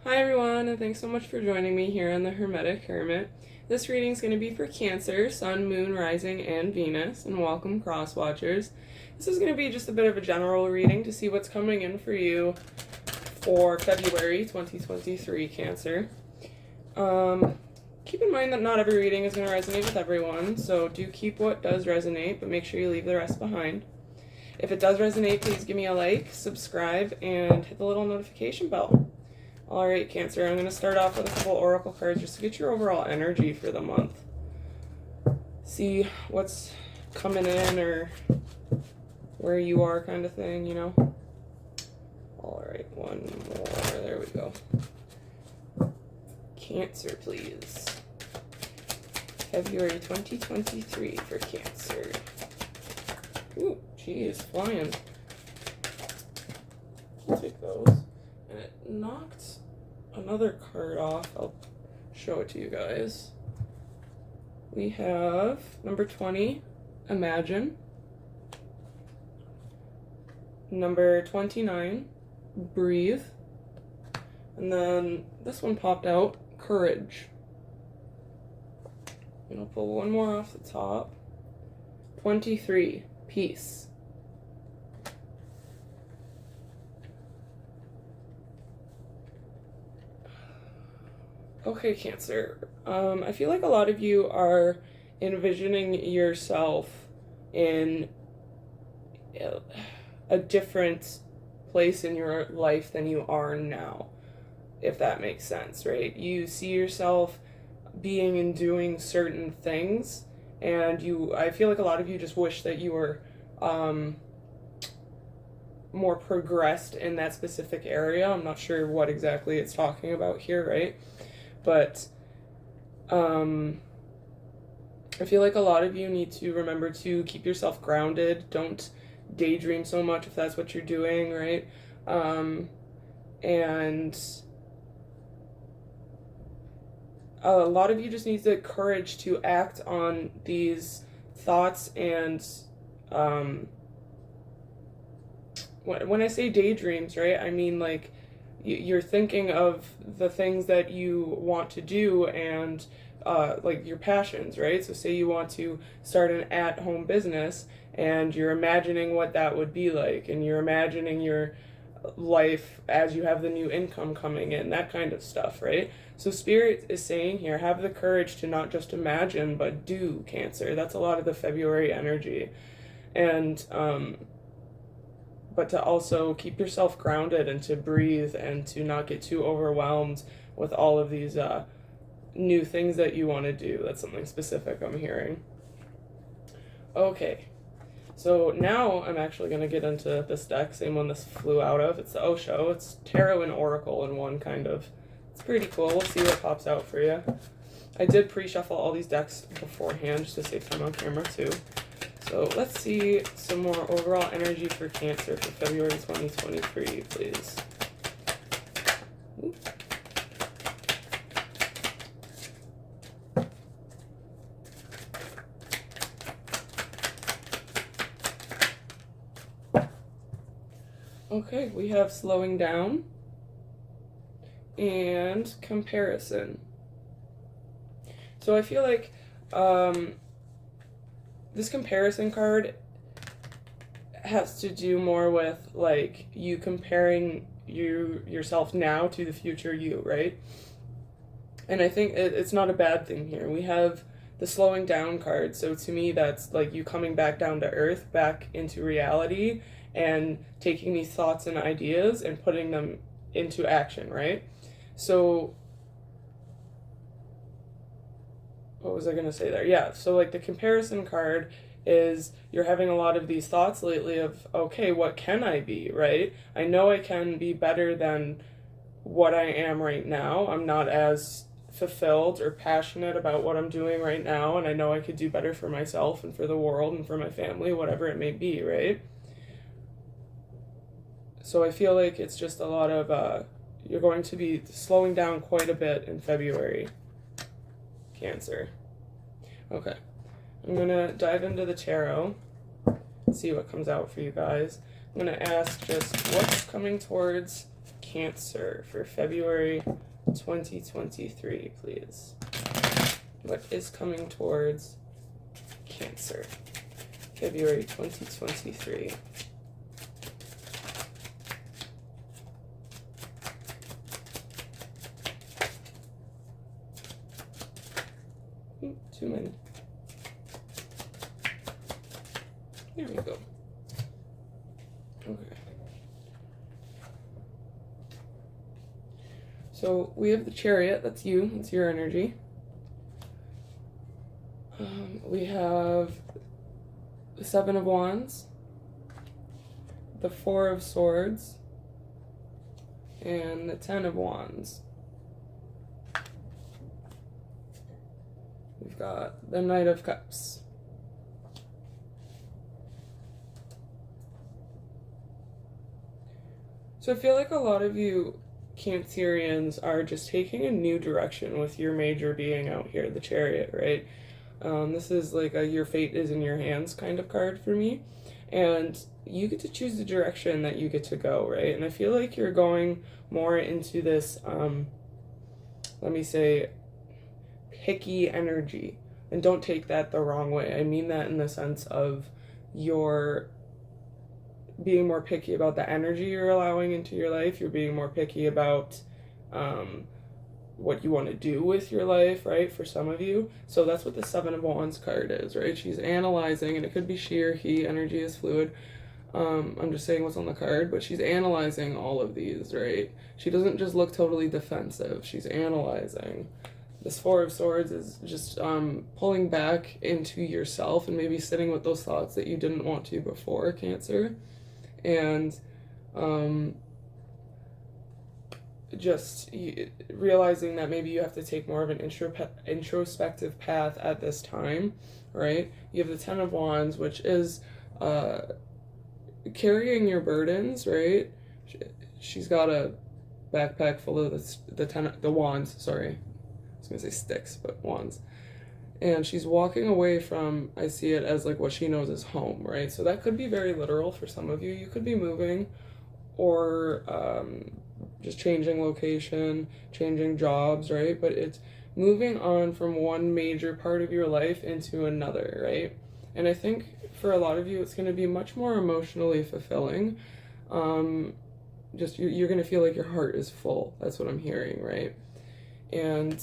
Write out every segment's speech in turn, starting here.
Hi everyone, and thanks so much for joining me here on the Hermetic Hermit. This reading is going to be for Cancer, Sun, Moon, Rising, and Venus, and welcome cross watchers. This is going to be just a bit of a general reading to see what's coming in for you for February 2023, Cancer. Keep in mind that not every reading is going to resonate with everyone, so do keep what does resonate, but make sure you leave the rest behind. If it does resonate, please give me a like, subscribe, and hit the little notification bell. Alright, Cancer, I'm going to start off with a couple oracle cards just to get your overall energy for the month. See what's coming in or where you are kind of thing, you know? Alright, one more. There we go. Cancer, please. February 2023 for Cancer. Ooh, geez, flying. I'll take those. And it knocked another card off. I'll show it to you guys. We have number 20, Imagine. Number 29, Breathe. And then this one popped out, Courage. And I'll pull one more off the top. 23, Peace. Okay, Cancer. I feel like a lot of you are envisioning yourself in a different place in your life than you are now, if that makes sense, right? You see yourself being and doing certain things, and I feel like a lot of you just wish that you were more progressed in that specific area. I'm not sure what exactly it's talking about here, right? But I feel like a lot of you need to remember to keep yourself grounded. Don't daydream so much if that's what you're doing, right? And a lot of you just need the courage to act on these thoughts. And when I say daydreams, right, I mean like you're thinking of the things that you want to do and like your passions, right? So say you want to start an at-home business and you're imagining what that would be like, and you're imagining your life as you have the new income coming in, that kind of stuff, right? So Spirit is saying here, have the courage to not just imagine, but do, Cancer. That's a lot of the February energy. And but to also keep yourself grounded and to breathe and to not get too overwhelmed with all of these new things that you want to do. That's something specific I'm hearing. Okay, so now I'm actually going to get into this deck, same one this flew out of. It's the Osho. It's Tarot and Oracle in one, kind of. It's pretty cool. We'll see what pops out for you. I did pre-shuffle all these decks beforehand just to save time on camera too. So let's see some more overall energy for Cancer for February 2023, please. Ooh. Okay, we have slowing down and comparison. So I feel like this comparison card has to do more with like you comparing yourself now to the future you, right? And I think it's not a bad thing here. We have the slowing down card, so to me that's like you coming back down to earth, back into reality, and taking these thoughts and ideas and putting them into action, right? So what was I going to say there? Yeah, so like the comparison card is you're having a lot of these thoughts lately of, okay, what can I be, right? I know I can be better than what I am right now. I'm not as fulfilled or passionate about what I'm doing right now, and I know I could do better for myself and for the world and for my family, whatever it may be, right? So I feel like it's just a lot of, you're going to be slowing down quite a bit in February, Cancer. Okay, I'm going to dive into the tarot, see what comes out for you guys. I'm going to ask just what's coming towards Cancer for February 2023, please. What is coming towards Cancer, February 2023? Too many. There we go. Okay. So we have the Chariot. That's you. That's your energy. We have the Seven of Wands, the Four of Swords, and the Ten of Wands. We've got the Knight of Cups. So I feel like a lot of you Cancerians are just taking a new direction with your major being out here, the Chariot, right? This is like a your fate is in your hands kind of card for me. And you get to choose the direction that you get to go, right? And I feel like you're going more into this, let me say, picky energy. And don't take that the wrong way. I mean that in the sense of you're being more picky about the energy you're allowing into your life. You're being more picky about what you want to do with your life, right? For some of you. So that's what the Seven of Wands card is, right? She's analyzing, and it could be she or he. Energy is fluid. I'm just saying what's on the card, but she's analyzing all of these, right? She doesn't just look totally defensive. She's analyzing. This Four of Swords is just pulling back into yourself and maybe sitting with those thoughts that you didn't want to before, Cancer. And just realizing that maybe you have to take more of an introspective path at this time, right? You have the Ten of Wands, which is carrying your burdens, right? She's got a backpack full of the wands, sorry. I was going to say sticks, but wands. And she's walking away from, I see it as like what she knows is home, right? So that could be very literal for some of you. You could be moving or just changing location, changing jobs, right? But it's moving on from one major part of your life into another, right? And I think for a lot of you, it's going to be much more emotionally fulfilling. Just you're going to feel like your heart is full. That's what I'm hearing, right? And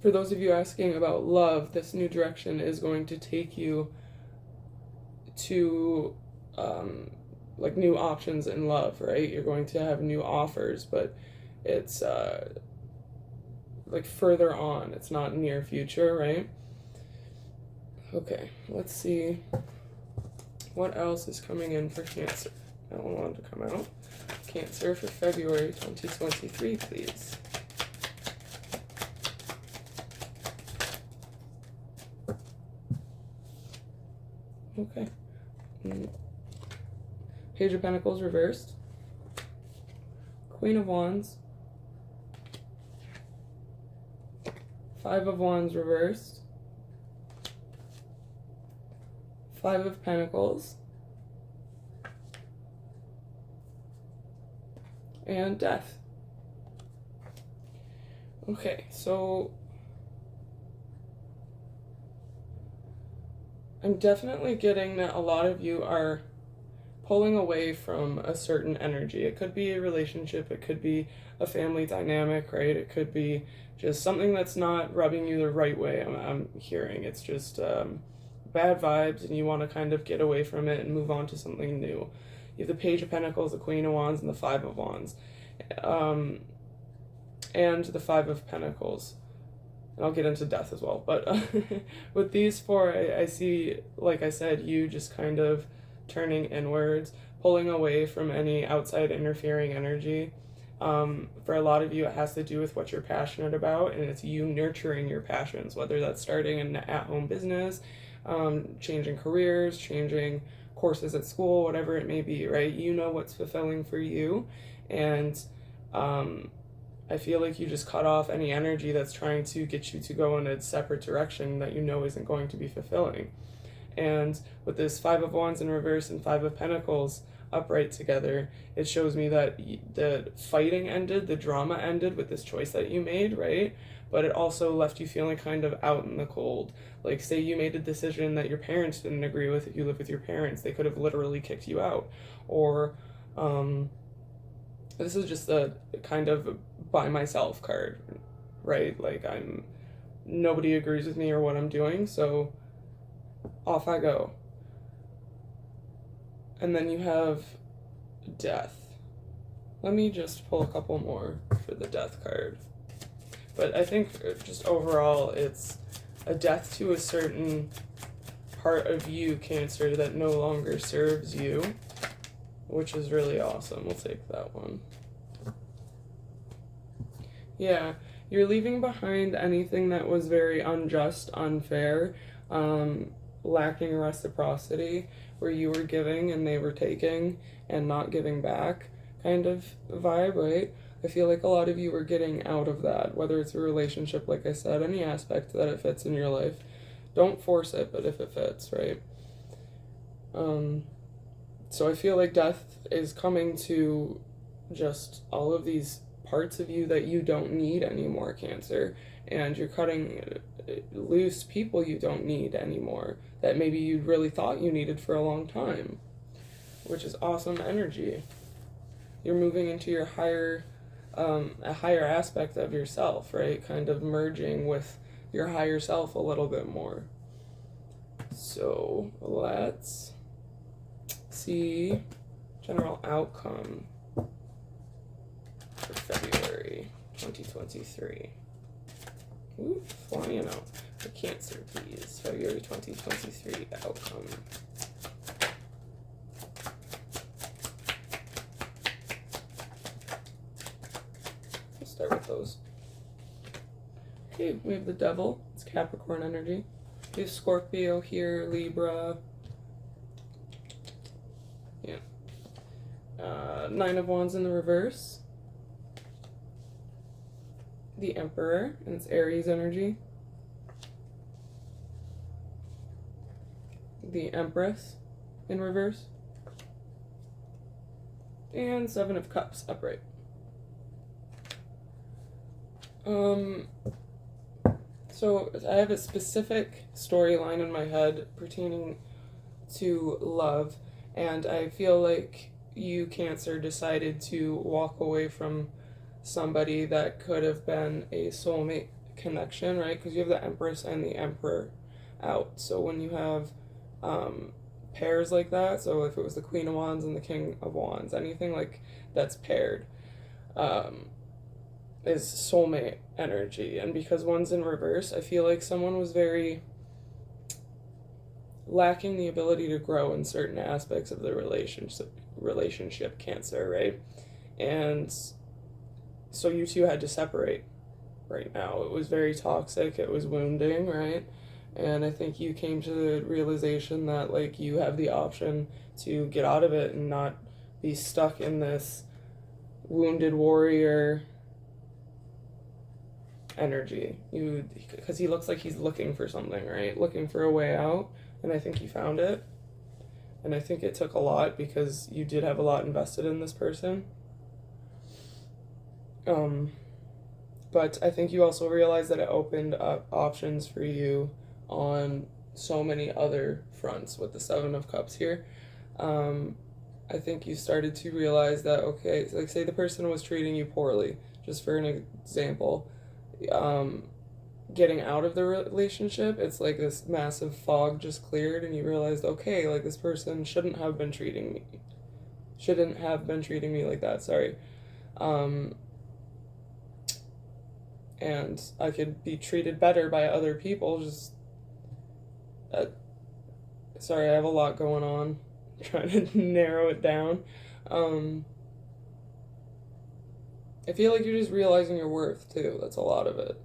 for those of you asking about love, this new direction is going to take you to like new options in love, right? You're going to have new offers, but it's like further on. It's not near future, right? Okay, let's see what else is coming in for Cancer. I don't want it to come out. Cancer for February 2023, please. Okay. Page of Pentacles reversed. Queen of Wands. Five of Wands reversed. Five of Pentacles. And Death. Okay, so I'm definitely getting that a lot of you are pulling away from a certain energy. It could be a relationship, it could be a family dynamic, right? It could be just something that's not rubbing you the right way. I'm hearing it's just bad vibes, and you want to kind of get away from it and move on to something new. You have the Page of Pentacles, the Queen of Wands, and the Five of Wands. And the Five of Pentacles. And I'll get into Death as well. But with these four, I see, like I said, you just kind of turning inwards, pulling away from any outside interfering energy. For a lot of you, it has to do with what you're passionate about, and it's you nurturing your passions, whether that's starting an at-home business, changing careers, changing courses at school, whatever it may be, right? You know what's fulfilling for you, and I feel like you just cut off any energy that's trying to get you to go in a separate direction that you know isn't going to be fulfilling. And with this Five of Wands in reverse and Five of Pentacles, upright together, it shows me that the fighting ended, the drama ended with this choice that you made, right? But it also left you feeling kind of out in the cold. Like, say you made a decision that your parents didn't agree with. If you live with your parents, they could have literally kicked you out. Or, this is just a kind of by myself card, right? Like, nobody agrees with me or what I'm doing, so off I go. And then you have death. Let me just pull a couple more for the death card. But I think just overall, it's a death to a certain part of you, Cancer, that no longer serves you, which is really awesome. We'll take that one. Yeah, you're leaving behind anything that was very unjust, unfair, lacking reciprocity, where you were giving and they were taking and not giving back kind of vibe, right? I feel like a lot of you are getting out of that, whether it's a relationship, like I said, any aspect that it fits in your life. Don't force it, but if it fits, right? So I feel like death is coming to just all of these parts of you that you don't need anymore, Cancer, and you're cutting loose people you don't need anymore that maybe you really thought you needed for a long time, which is awesome energy. You're moving into your higher, a higher aspect of yourself, right? Kind of merging with your higher self a little bit more. So let's see general outcome for February 2023. Ooh, flying out. The Cancer, please. February 2023 outcome. We'll start with those. Okay, we have the Devil. It's Capricorn energy. We have Scorpio here, Libra. Yeah. Nine of Wands in the reverse. The Emperor, and it's Aries energy. The Empress in reverse. And Seven of Cups upright. So I have a specific storyline in my head pertaining to love, and I feel like you, Cancer, decided to walk away from somebody that could have been a soulmate connection, right? Because you have the Empress and the Emperor out. So when you have pairs like that, so if it was the Queen of Wands and the King of Wands, anything like that's paired, is soulmate energy. And because one's in reverse, I feel like someone was very lacking the ability to grow in certain aspects of the relationship, Cancer, right? And so you two had to separate right now. It was very toxic, it was wounding, right? And I think you came to the realization that, like, you have the option to get out of it and not be stuck in this wounded warrior energy. Because he looks like he's looking for something, right? Looking for a way out, and I think you found it. And I think it took a lot because you did have a lot invested in this person. But I think you also realized that it opened up options for you on so many other fronts with the Seven of Cups here. I think you started to realize that, okay, like, say the person was treating you poorly, just for an example, getting out of the relationship, it's like this massive fog just cleared, and you realized, okay, like, this person shouldn't have been treating me like that, sorry. And I could be treated better by other people, just, sorry, I have a lot going on, I'm trying to narrow it down. I feel like you're just realizing your worth, too. That's a lot of it.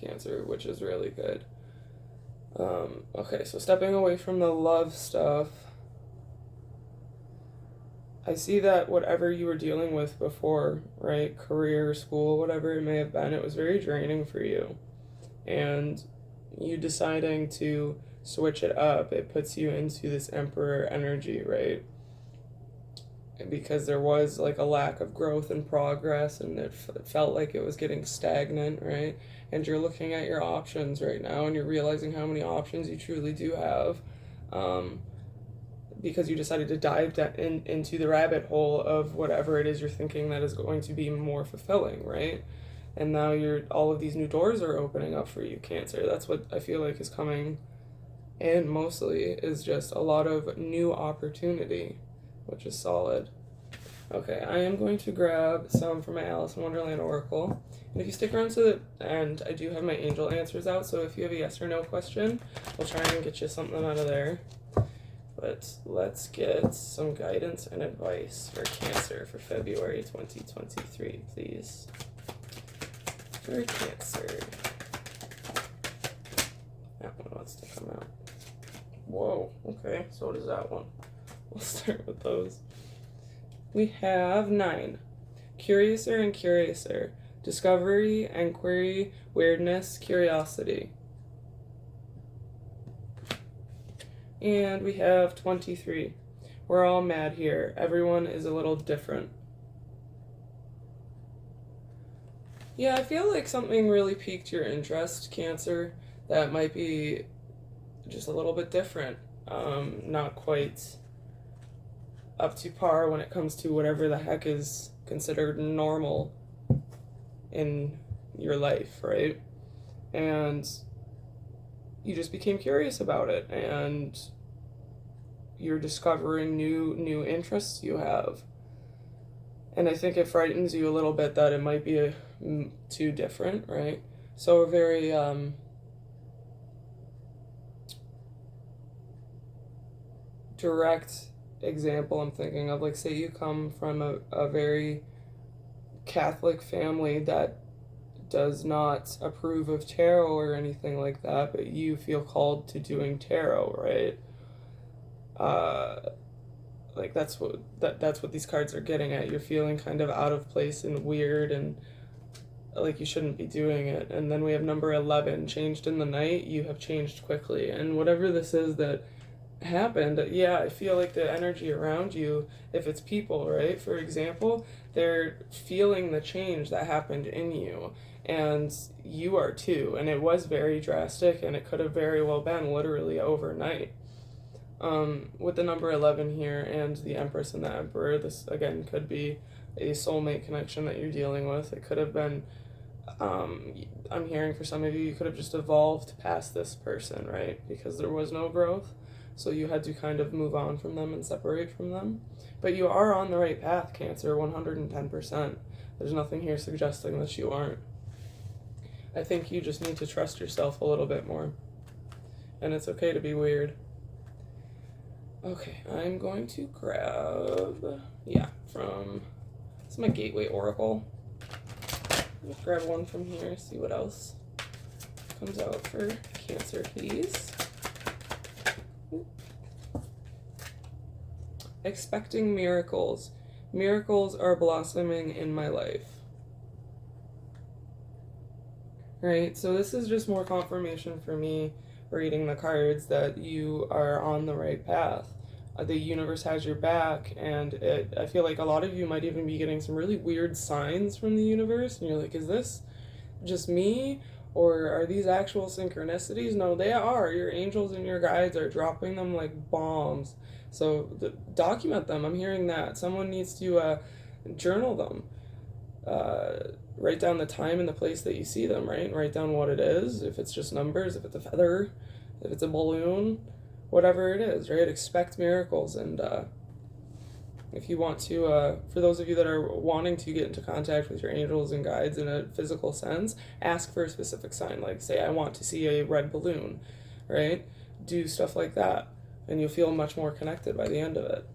Cancer, which is really good. Okay, so stepping away from the love stuff, I see that whatever you were dealing with before, right, career, school, whatever it may have been, it was very draining for you. And you deciding to switch it up, it puts you into this Emperor energy, right? Because there was like a lack of growth and progress, and it felt like it was getting stagnant, right? And you're looking at your options right now, and you're realizing how many options you truly do have, because you decided to dive into the rabbit hole of whatever it is you're thinking that is going to be more fulfilling, right? And now all of these new doors are opening up for you, Cancer. That's what I feel like is coming in mostly, is just a lot of new opportunity, which is solid. Okay, I am going to grab some from my Alice in Wonderland Oracle. And if you stick around to the end, I do have my angel answers out, so if you have a yes or no question, we'll try and get you something out of there. But let's get some guidance and advice for Cancer for February 2023, please. For Cancer. That one wants to come out. Whoa, okay, so does that one. We'll start with those. We have 9. Curiouser and Curiouser. Discovery, Enquiry, Weirdness, Curiosity. And we have 23. We're all mad here. Everyone is a little different. Yeah, I feel like something really piqued your interest, Cancer, that might be just a little bit different. Not quite up to par when it comes to whatever the heck is considered normal in your life, right? And you just became curious about it, and you're discovering new interests you have. And I think it frightens you a little bit that it might be too different, right? So a very direct example I'm thinking of, like, say you come from a very Catholic family that does not approve of tarot or anything like that, but you feel called to doing tarot, right? Like that's what these cards are getting at. You're feeling kind of out of place and weird, and like you shouldn't be doing it. And then we have number 11, changed in the night. You have changed quickly, and whatever this is that happened, yeah, I feel like the energy around you, if it's people, right, for example, they're feeling the change that happened in you, and you are too, and it was very drastic, and it could have very well been literally overnight. With the number 11 here and the Empress and the Emperor, this again could be a soulmate connection that you're dealing with. It could have been, I'm hearing for some of you, you could have just evolved past this person, right, because there was no growth. So you had to kind of move on from them and separate from them. But you are on the right path, Cancer, 110%. There's nothing here suggesting that you aren't. I think you just need to trust yourself a little bit more. And it's okay to be weird. Okay, I'm going to grab, this is my Gateway Oracle. Let's grab one from here, see what else comes out for Cancer, please. Expecting miracles. Miracles are blossoming in my life. Right, so this is just more confirmation for me reading the cards that you are on the right path. The universe has your back, and I feel like a lot of you might even be getting some really weird signs from the universe, and you're like, is this just me? Or are these actual synchronicities? No, they are. Your angels and your guides are dropping them like bombs. So document them. I'm hearing that. Someone needs to journal them. Write down the time and the place that you see them, right? And write down what it is. If it's just numbers, if it's a feather, if it's a balloon, whatever it is, right? Expect miracles. And if you want to, for those of you that are wanting to get into contact with your angels and guides in a physical sense, ask for a specific sign. Like, say, I want to see a red balloon, right? Do stuff like that, and you'll feel much more connected by the end of it.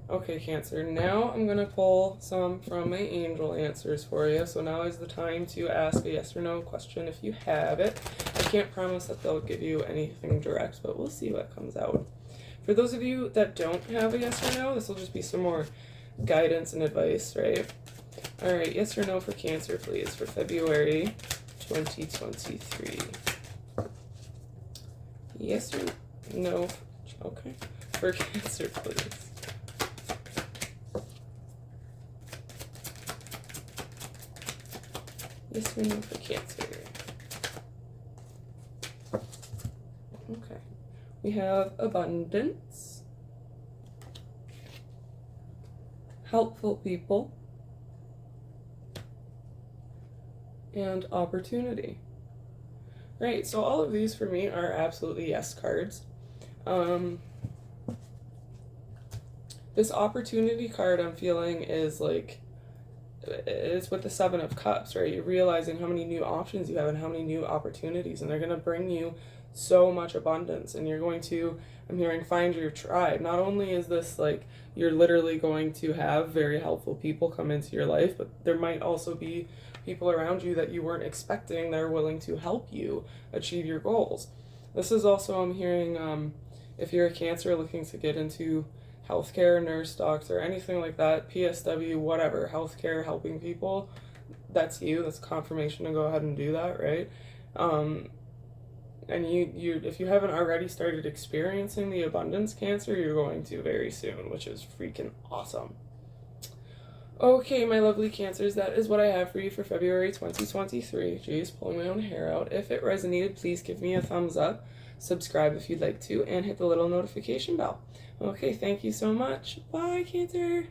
Okay, Cancer, now I'm going to pull some from my angel answers for you. So now is the time to ask a yes or no question if you have it. I can't promise that they'll give you anything direct, but we'll see what comes out. For those of you that don't have a yes or no, this will just be some more guidance and advice, right? All right, yes or no for Cancer, please, for February 2023. Yes or no? Okay. For Cancer, please. Yes or no for Cancer? Okay. We have abundance, helpful people, and opportunity. Right, so all of these for me are absolutely yes cards. This opportunity card I'm feeling is like, it's with the Seven of Cups, right? You're realizing how many new options you have and how many new opportunities, and they're going to bring you so much abundance. And you're going to, I'm hearing, find your tribe. Not only is this like you're literally going to have very helpful people come into your life, but there might also be people around you that you weren't expecting that are willing to help you achieve your goals. This is also, I'm hearing, if you're a Cancer looking to get into healthcare, nurse docs, or anything like that, PSW, whatever, healthcare, helping people, that's you. That's confirmation to go ahead and do that, right? And you if you haven't already started experiencing the abundance, Cancer, you're going to very soon, which is freaking awesome. Okay, my lovely Cancers, that is what I have for you for February 2023. Geez, pulling my own hair out. If it resonated, please give me a thumbs up, subscribe if you'd like to, and hit the little notification bell. Okay, thank you so much. Bye, Cancer.